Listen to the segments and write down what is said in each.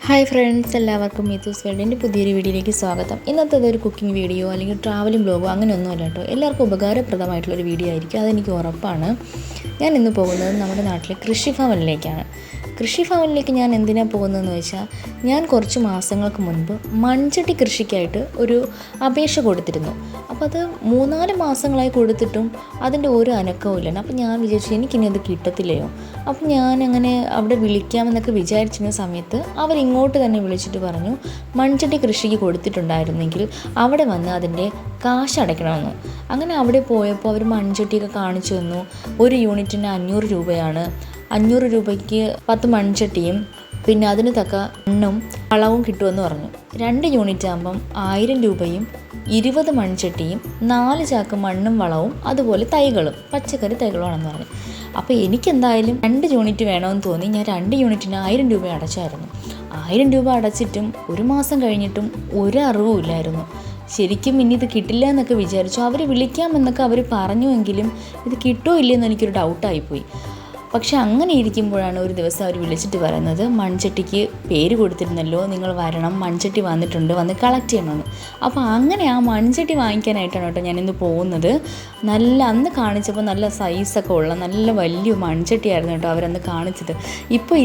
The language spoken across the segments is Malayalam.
ഹായ് ഫ്രണ്ട്സ്, എല്ലാവർക്കും മീത്തൂസ് വേൾഡിൻ്റെ പുതിയൊരു വീഡിയോയിലേക്ക് സ്വാഗതം. ഇന്നത്തെ ഒരു കുക്കിംഗ് വീഡിയോ അല്ലെങ്കിൽ ട്രാവലിംഗ് ബ്ലോഗോ അങ്ങനെയൊന്നുമല്ല കേട്ടോ. എല്ലാവർക്കും ഉപകാരപ്രദമായിട്ടുള്ളൊരു വീഡിയോ ആയിരിക്കും, അതെനിക്ക് ഉറപ്പാണ്. ഞാൻ ഇന്ന് പോകുന്നത് നമ്മുടെ നാട്ടിലെ കൃഷിഭവനിലേക്കാണ്. കൃഷിഭവനിലേക്ക് ഞാൻ എന്തിനാണ് പോകുന്നതെന്ന് വെച്ചാൽ, ഞാൻ കുറച്ച് മാസങ്ങൾക്ക് മുൻപ് മൺചട്ടി കൃഷിക്കായിട്ട് ഒരു അപേക്ഷ കൊടുത്തിരുന്നു. അപ്പോൾ അത് 3-4 മാസങ്ങളായി കൊടുത്തിട്ടും അതിൻ്റെ ഒരു അനക്കവും ഇല്ല. അപ്പോൾ ഞാൻ വിചാരിച്ചു എനിക്കിനി അത് കിട്ടത്തില്ലയോ. അപ്പം ഞാനങ്ങനെ അവിടെ വിളിക്കാമെന്നൊക്കെ വിചാരിച്ചിരുന്ന സമയത്ത് അവരിങ്ങോട്ട് തന്നെ വിളിച്ചിട്ട് പറഞ്ഞു, മൺചട്ടി കൃഷിക്ക് കൊടുത്തിട്ടുണ്ടായിരുന്നെങ്കിൽ അവിടെ വന്ന് അതിൻ്റെ കാശ് അടയ്ക്കണമെന്ന്. അങ്ങനെ അവിടെ പോയപ്പോൾ അവർ മൺചട്ടിയൊക്കെ കാണിച്ചു തന്നു. ഒരു യൂണിറ്റിന് 500 രൂപയാണ്. 500 രൂപയ്ക്ക് 10 മൺചട്ടിയും പിന്നെ അതിന് തക്ക മണ്ണും വളവും കിട്ടുമെന്ന് പറഞ്ഞു. 2 യൂണിറ്റ് ആകുമ്പം 1000 രൂപയും 20 മൺചട്ടിയും 4 ചാക്ക് മണ്ണും വളവും അതുപോലെ തൈകളും പച്ചക്കറി തൈകളുമാണെന്ന് പറഞ്ഞു. അപ്പോൾ എനിക്കെന്തായാലും 2 യൂണിറ്റ് വേണമെന്ന് തോന്നി. ഞാൻ 2 യൂണിറ്റിന് 1000 രൂപ അടച്ചായിരുന്നു. 1000 രൂപ അടച്ചിട്ടും ഒരു മാസം കഴിഞ്ഞിട്ടും ഒരു അറിവും ഇല്ലായിരുന്നു. ശരിക്കും ഇനി ഇത് കിട്ടില്ല എന്നൊക്കെ വിചാരിച്ചു. അവർ വിളിക്കാമെന്നൊക്കെ അവർ പറഞ്ഞുവെങ്കിലും ഇത് കിട്ടുമോ ഇല്ലയെന്ന് എനിക്കൊരു ഡൗട്ടായിപ്പോയി. പക്ഷെ അങ്ങനെ ഇരിക്കുമ്പോഴാണ് ഒരു ദിവസം അവർ വിളിച്ചിട്ട് പറയുന്നത്, മൺചട്ടിക്ക് പേര് കൊടുത്തിരുന്നല്ലോ, നിങ്ങൾ വരണം, മൺചട്ടി വന്നിട്ടുണ്ട്, വന്ന് കളക്ട് ചെയ്യണമെന്ന്. അപ്പോൾ അങ്ങനെ ആ മൺചട്ടി വാങ്ങിക്കാനായിട്ടാണ് കേട്ടോ ഞാനിന്ന് പോകുന്നത്. അന്ന് കാണിച്ചപ്പോൾ നല്ല സൈസൊക്കെ ഉള്ള നല്ല വലിയ മൺചട്ടിയായിരുന്നു കേട്ടോ അവരന്ന് കാണിച്ചത്. ഇപ്പോൾ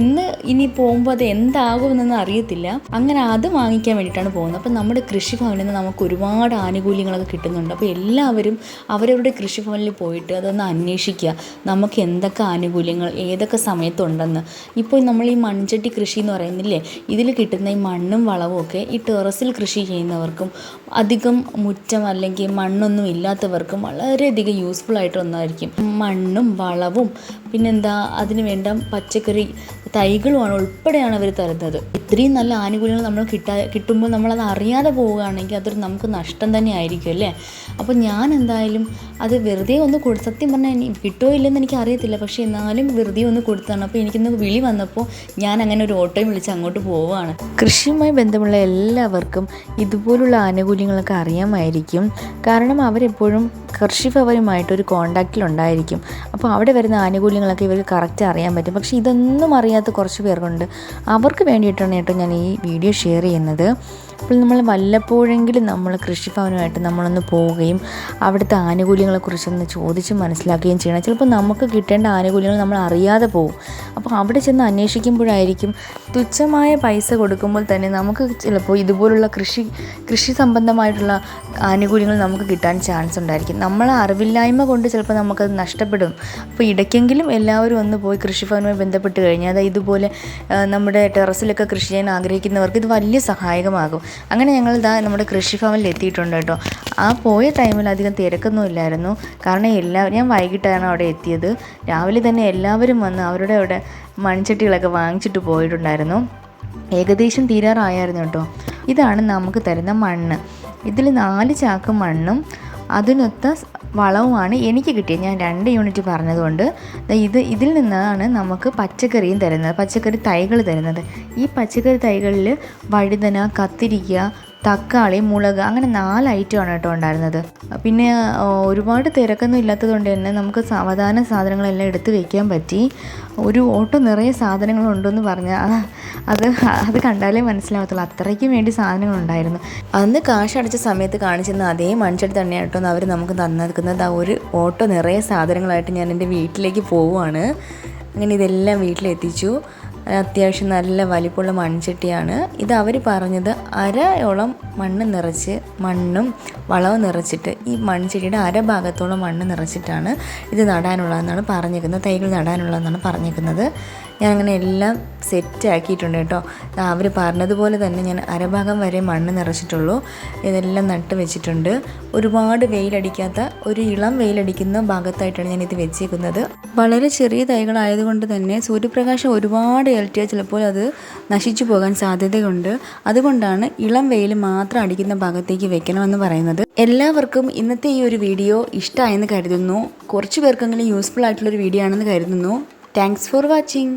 ഇനി പോകുമ്പോൾ അത് എന്താകുമെന്നൊന്നും അറിയത്തില്ല. അങ്ങനെ അത് വാങ്ങിക്കാൻ വേണ്ടിയിട്ടാണ് പോകുന്നത്. അപ്പോൾ നമ്മുടെ കൃഷിഭവനിൽ നിന്ന് നമുക്ക് ഒരുപാട് ആനുകൂല്യങ്ങളൊക്കെ കിട്ടുന്നുണ്ട്. അപ്പോൾ എല്ലാവരും അവരവരുടെ കൃഷിഭവനിൽ പോയിട്ട് അതൊന്ന് അന്വേഷിക്കുക, നമുക്ക് എന്തൊക്കെ ആനുകൂല്യം ഏതൊക്കെ സമയത്തുണ്ടെന്ന്. ഇപ്പോൾ നമ്മൾ ഈ മൺചട്ടി കൃഷി എന്ന് പറയുന്നില്ലേ, ഇതിൽ കിട്ടുന്ന ഈ മണ്ണും വളവും ഒക്കെ ഈ ടെറസിൽ കൃഷി ചെയ്യുന്നവർക്കും അധികം മുറ്റം അല്ലെങ്കിൽ മണ്ണൊന്നും ഇല്ലാത്തവർക്കും വളരെയധികം യൂസ്ഫുൾ ആയിട്ട് ഒന്നായിരിക്കും. മണ്ണും വളവും പിന്നെന്താ അതിന് വേണ്ട പച്ചക്കറി തൈകളുമാണ് ഉൾപ്പെടെയാണ് അവർ തരുന്നത്. ഇത്രയും നല്ല ആനുകൂല്യങ്ങൾ നമ്മൾ കിട്ടുമ്പോൾ നമ്മളത് അറിയാതെ പോവുകയാണെങ്കിൽ അതൊരു നമുക്ക് നഷ്ടം തന്നെ ആയിരിക്കും അല്ലേ. അപ്പോൾ ഞാൻ എന്തായാലും അത് വെറുതെ ഒന്ന് സത്യം പറഞ്ഞാൽ കിട്ടുമോ ഇല്ലെന്ന് എനിക്ക് അറിയത്തില്ല, പക്ഷേ എന്നാലും വെറുതെ ഒന്ന് കൊടുത്താണ്. അപ്പോൾ എനിക്കിന്ന് വിളി വന്നപ്പോൾ ഞാൻ അങ്ങനെ ഒരു ഓട്ടോയും വിളിച്ച് അങ്ങോട്ട് പോവുകയാണ്. കൃഷിയുമായി ബന്ധമുള്ള എല്ലാവർക്കും ഇതുപോലുള്ള ആനുകൂല്യങ്ങളൊക്കെ അറിയാമായിരിക്കും. കാരണം അവരെപ്പോഴും കൃഷിഭവനുമായിട്ടൊരു കോണ്ടാക്റ്റിലുണ്ടായിരിക്കും. അപ്പോൾ അവിടെ വരുന്ന ആനുകൂല്യങ്ങളൊക്കെ ഇവർക്ക് കറക്റ്റ് അറിയാൻ പറ്റും. പക്ഷേ ഇതൊന്നും അറിയാത്ത കുറച്ച് പേർക്കുണ്ട്. അവർക്ക് വേണ്ടിയിട്ടാണ് കേട്ടോ ഞാൻ ഈ വീഡിയോ ഷെയർ ചെയ്യുന്നത്. അപ്പോൾ നമ്മൾ വല്ലപ്പോഴെങ്കിലും നമ്മൾ കൃഷിഭവനുമായിട്ട് നമ്മളൊന്ന് പോവുകയും അവിടുത്തെ ആനുകൂല്യങ്ങളെക്കുറിച്ചൊന്ന് ചോദിച്ച് മനസ്സിലാക്കുകയും ചെയ്യണം. ചിലപ്പോൾ നമുക്ക് കിട്ടേണ്ട ആനുകൂല്യങ്ങൾ നമ്മൾ അറിയാതെ പോകും. അപ്പോൾ അവിടെ ചെന്ന് അന്വേഷിക്കുമ്പോഴായിരിക്കും തുച്ഛമായ പൈസ കൊടുക്കുമ്പോൾ തന്നെ നമുക്ക് ചിലപ്പോൾ ഇതുപോലുള്ള കൃഷി സംബന്ധമായിട്ടുള്ള ആനുകൂല്യങ്ങൾ നമുക്ക് കിട്ടാൻ ചാൻസ് ഉണ്ടായിരിക്കും. നമ്മളെ അറിവില്ലായ്മ കൊണ്ട് ചിലപ്പോൾ നമുക്കത് നഷ്ടപ്പെടും. അപ്പോൾ ഇടയ്ക്കെങ്കിലും എല്ലാവരും ഒന്ന് പോയി കൃഷിഭവനുമായി ബന്ധപ്പെട്ട് കഴിഞ്ഞാൽ അതായത് ഇതുപോലെ നമ്മുടെ ടെറസിലൊക്കെ കൃഷി ചെയ്യാൻ ആഗ്രഹിക്കുന്നവർക്ക് ഇത് വലിയ സഹായകമാകും. അങ്ങനെ ഞങ്ങൾ നമ്മുടെ കൃഷിഭവനിൽ എത്തിയിട്ടുണ്ട് കേട്ടോ. ആ പോയ ടൈമിൽ അധികം തിരക്കൊന്നും ഇല്ലായിരുന്നു. കാരണം ഞാൻ വൈകിട്ടാണ് അവിടെ എത്തിയത്. രാവിലെ തന്നെ എല്ലാവരും വന്ന് അവരുടെ അവിടെ മൺചട്ടികളൊക്കെ വാങ്ങിച്ചിട്ട് പോയിട്ടുണ്ടായിരുന്നു. ഏകദേശം തീരാറായിരുന്നു കേട്ടോ. ഇതാണ് നമുക്ക് തരുന്ന മണ്ണ്. ഇതിൽ 4 ചാക്ക് മണ്ണും അതിനൊത്ത വളവുമാണ് എനിക്ക് കിട്ടിയത്. ഞാൻ 2 യൂണിറ്റ് പറഞ്ഞതുകൊണ്ട് ഇതിൽ നിന്നാണ് നമുക്ക് പച്ചക്കറിയും തരുന്നത്, പച്ചക്കറി തൈകൾ തരുന്നത്. ഈ പച്ചക്കറി തൈകളിൽ വഴുതന, കത്തിരിക്ക, തക്കാളി, മുളക് അങ്ങനെ 4 ഐറ്റമാണ് കേട്ടോ ഉണ്ടായിരുന്നത്. പിന്നെ ഒരുപാട് തിരക്കൊന്നും ഇല്ലാത്തതുകൊണ്ട് തന്നെ നമുക്ക് സാവധാന സാധനങ്ങളെല്ലാം എടുത്ത് വയ്ക്കാൻ പറ്റി. ഒരു ഓട്ടോ നിറയെ സാധനങ്ങളുണ്ടെന്ന് പറഞ്ഞാൽ അത് കണ്ടാലേ മനസ്സിലാവത്തുള്ളൂ, അത്രയ്ക്കും വേണ്ടി സാധനങ്ങളുണ്ടായിരുന്നു. അന്ന് കാശ് അടച്ച സമയത്ത് കാണിച്ചിരുന്ന അതേ മൺചട്ടി തന്നെയാണ് കേട്ടോ അവർ നമുക്ക് തന്നിരിക്കുന്നത്. ആ ഒരു ഓട്ടോ നിറയെ സാധനങ്ങളായിട്ട് ഞാൻ എൻ്റെ വീട്ടിലേക്ക് പോവുകയാണ്. അങ്ങനെ ഇതെല്ലാം വീട്ടിലെത്തിച്ചു. അത്യാവശ്യം നല്ല വലിപ്പമുള്ള മൺചട്ടിയാണ് ഇത്. അവർ പറഞ്ഞത് അരയോളം മണ്ണും വളവും നിറച്ചിട്ട് ഈ മൺചട്ടിയുടെ അരഭാഗത്തോളം മണ്ണ് നിറച്ചിട്ടാണ് ഇത് നടാനുള്ളതെന്നാണ് പറഞ്ഞേക്കുന്നത്, തൈകൾ നടാനുള്ളതെന്നാണ് പറഞ്ഞേക്കുന്നത്. ഞാൻ അങ്ങനെ എല്ലാം സെറ്റ് ആക്കിയിട്ടുണ്ട് കേട്ടോ. അവർ പറഞ്ഞതുപോലെ തന്നെ ഞാൻ അരഭാഗം വരെ മണ്ണ് നിറച്ചിട്ടുള്ളൂ. ഇതെല്ലാം നട്ട് വെച്ചിട്ടുണ്ട്. ഒരുപാട് വെയിലടിക്കാത്ത ഒരു ഇളം വെയിലടിക്കുന്ന ഭാഗത്തായിട്ടാണ് ഞാനിത് വെച്ചേക്കുന്നത്. വളരെ ചെറിയ തൈകളായതുകൊണ്ട് തന്നെ സൂര്യപ്രകാശം ഒരുപാട് ഏൽറ്റിയാൽ ചിലപ്പോൾ അത് നശിച്ചു പോകാൻ സാധ്യതയുണ്ട്. അതുകൊണ്ടാണ് ഇളം വെയിൽ മാത്രം അടിക്കുന്ന ഭാഗത്തേക്ക് വെക്കണമെന്ന് പറയുന്നത്. എല്ലാവർക്കും ഇന്നത്തെ ഈ ഒരു വീഡിയോ ഇഷ്ടമായെന്ന് കരുതുന്നു. കുറച്ച് പേർക്കെങ്കിലും യൂസ്ഫുൾ ആയിട്ടുള്ളൊരു വീഡിയോ ആണെന്ന് കരുതുന്നു. Thanks for watching.